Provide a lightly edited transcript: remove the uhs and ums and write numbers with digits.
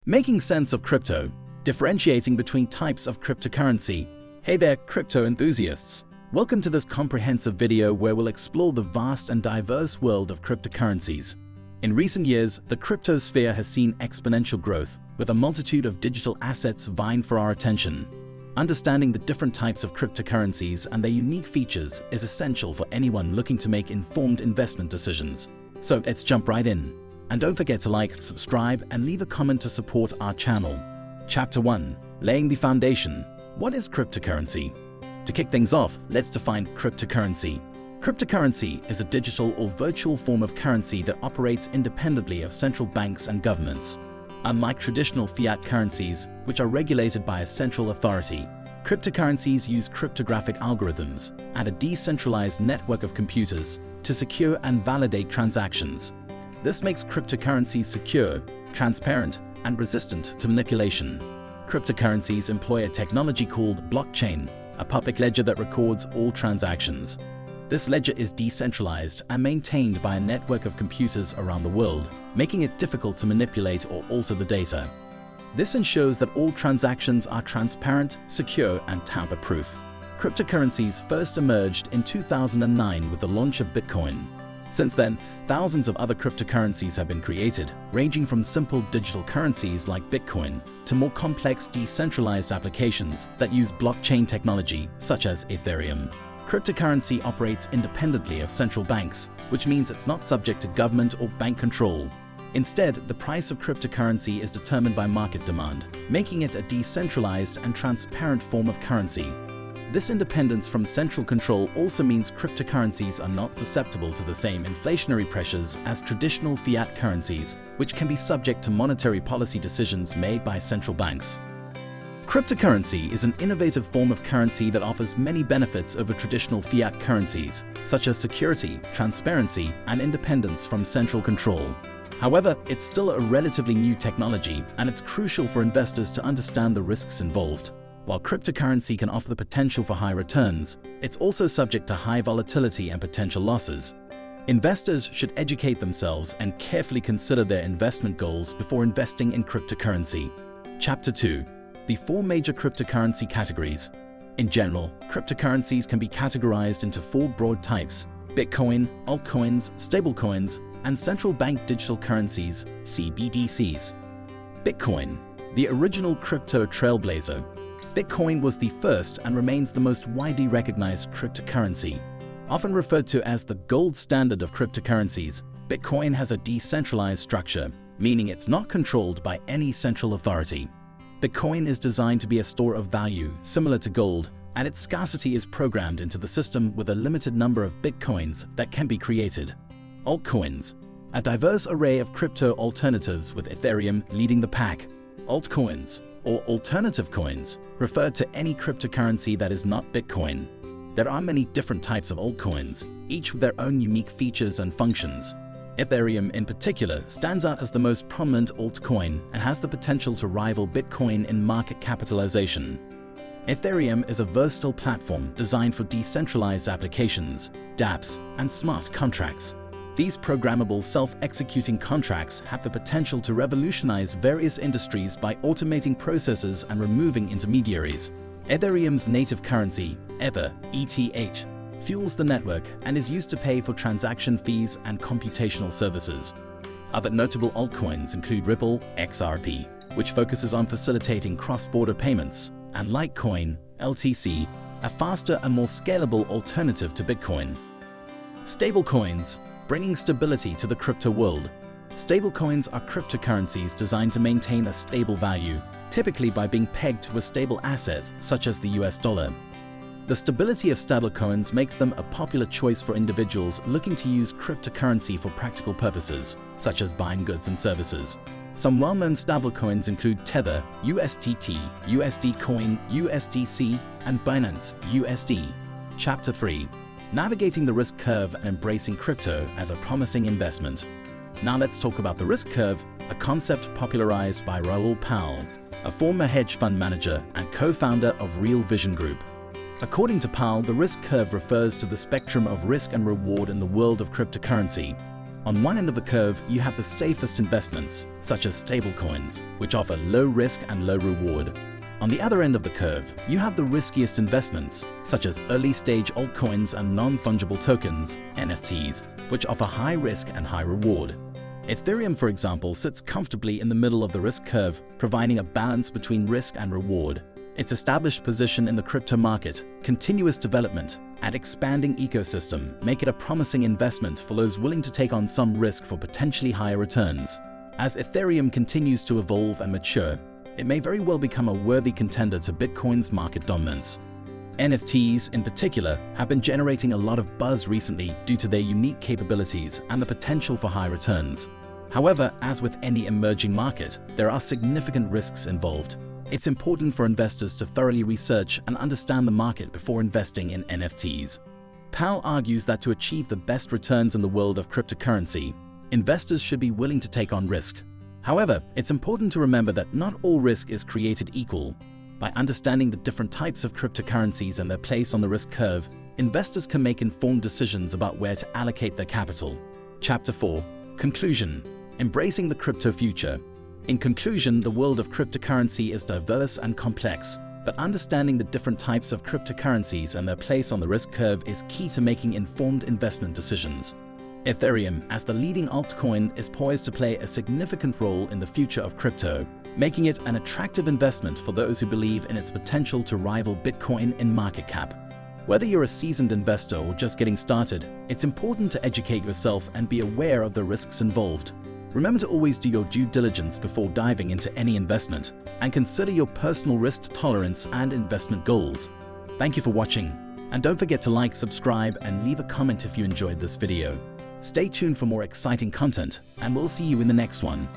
Making sense of crypto, differentiating between types of cryptocurrency. Hey there, crypto enthusiasts! Welcome to this comprehensive video where we'll explore the vast and diverse world of cryptocurrencies. In recent years, the crypto sphere has seen exponential growth, with a multitude of digital assets vying for our attention. Understanding the different types of cryptocurrencies and their unique features is essential for anyone looking to make informed investment decisions. So let's jump right in. And don't forget to like, subscribe, and leave a comment to support our channel. Chapter 1. Laying the Foundation. What is cryptocurrency? To kick things off, let's define cryptocurrency. Cryptocurrency is a digital or virtual form of currency that operates independently of central banks and governments. Unlike traditional fiat currencies, which are regulated by a central authority, cryptocurrencies use cryptographic algorithms and a decentralized network of computers to secure and validate transactions. This makes cryptocurrencies secure, transparent, and resistant to manipulation. Cryptocurrencies employ a technology called blockchain, a public ledger that records all transactions. This ledger is decentralized and maintained by a network of computers around the world, making it difficult to manipulate or alter the data. This ensures that all transactions are transparent, secure, and tamper-proof. Cryptocurrencies first emerged in 2009 with the launch of Bitcoin. Since then, thousands of other cryptocurrencies have been created, ranging from simple digital currencies like Bitcoin to more complex decentralized applications that use blockchain technology, such as Ethereum. Cryptocurrency operates independently of central banks, which means it's not subject to government or bank control. Instead, the price of cryptocurrency is determined by market demand, making it a decentralized and transparent form of currency. This independence from central control also means cryptocurrencies are not susceptible to the same inflationary pressures as traditional fiat currencies, which can be subject to monetary policy decisions made by central banks. Cryptocurrency is an innovative form of currency that offers many benefits over traditional fiat currencies, such as security, transparency, and independence from central control. However, it's still a relatively new technology, and it's crucial for investors to understand the risks involved. While cryptocurrency can offer the potential for high returns, it's also subject to high volatility and potential losses. Investors should educate themselves and carefully consider their investment goals before investing in cryptocurrency. Chapter 2. The 4 major cryptocurrency categories. In general, cryptocurrencies can be categorized into 4 broad types: Bitcoin, altcoins, stablecoins, and central bank digital currencies, CBDCs. Bitcoin, the original crypto trailblazer. Bitcoin was the first and remains the most widely recognized cryptocurrency. Often referred to as the gold standard of cryptocurrencies, Bitcoin has a decentralized structure, meaning it's not controlled by any central authority. Bitcoin is designed to be a store of value, similar to gold, and its scarcity is programmed into the system with a limited number of Bitcoins that can be created. Altcoins, a diverse array of crypto alternatives with Ethereum leading the pack. Altcoins, or alternative coins, refer to any cryptocurrency that is not Bitcoin. There are many different types of altcoins, each with their own unique features and functions. Ethereum in particular stands out as the most prominent altcoin and has the potential to rival Bitcoin in market capitalization. Ethereum is a versatile platform designed for decentralized applications, dApps, and smart contracts. These programmable self-executing contracts have the potential to revolutionize various industries by automating processes and removing intermediaries. Ethereum's native currency, Ether, ETH, fuels the network and is used to pay for transaction fees and computational services. Other notable altcoins include Ripple, XRP, which focuses on facilitating cross-border payments, and Litecoin, LTC, a faster and more scalable alternative to Bitcoin. Stablecoins, bringing stability to the crypto world. Stablecoins are cryptocurrencies designed to maintain a stable value, typically by being pegged to a stable asset such as the US dollar. The stability of stablecoins makes them a popular choice for individuals looking to use cryptocurrency for practical purposes, such as buying goods and services. Some well-known stablecoins include Tether, USDT, USD Coin, USDC, and Binance USD. Chapter 3. Navigating the risk curve and embracing crypto as a promising investment. Now let's talk about the risk curve, a concept popularized by Raoul Pal, a former hedge fund manager and co-founder of Real Vision Group. According to Pal, the risk curve refers to the spectrum of risk and reward in the world of cryptocurrency. On one end of the curve, you have the safest investments, such as stablecoins, which offer low risk and low reward. On the other end of the curve, you have the riskiest investments, such as early-stage altcoins and non-fungible tokens, NFTs, which offer high risk and high reward. Ethereum, for example, sits comfortably in the middle of the risk curve, providing a balance between risk and reward. Its established position in the crypto market, continuous development, and expanding ecosystem make it a promising investment for those willing to take on some risk for potentially higher returns. As Ethereum continues to evolve and mature, it may very well become a worthy contender to Bitcoin's market dominance. NFTs, in particular, have been generating a lot of buzz recently due to their unique capabilities and the potential for high returns. However, as with any emerging market, there are significant risks involved. It's important for investors to thoroughly research and understand the market before investing in NFTs. Powell argues that to achieve the best returns in the world of cryptocurrency, investors should be willing to take on risk. However, it's important to remember that not all risk is created equal. By understanding the different types of cryptocurrencies and their place on the risk curve, investors can make informed decisions about where to allocate their capital. Chapter 4. Conclusion. Embracing the crypto future. In conclusion, the world of cryptocurrency is diverse and complex, but understanding the different types of cryptocurrencies and their place on the risk curve is key to making informed investment decisions. Ethereum, as the leading altcoin, is poised to play a significant role in the future of crypto, making it an attractive investment for those who believe in its potential to rival Bitcoin in market cap. Whether you're a seasoned investor or just getting started, it's important to educate yourself and be aware of the risks involved. Remember to always do your due diligence before diving into any investment, and consider your personal risk tolerance and investment goals. Thank you for watching, and don't forget to like, subscribe, and leave a comment if you enjoyed this video. Stay tuned for more exciting content, and we'll see you in the next one.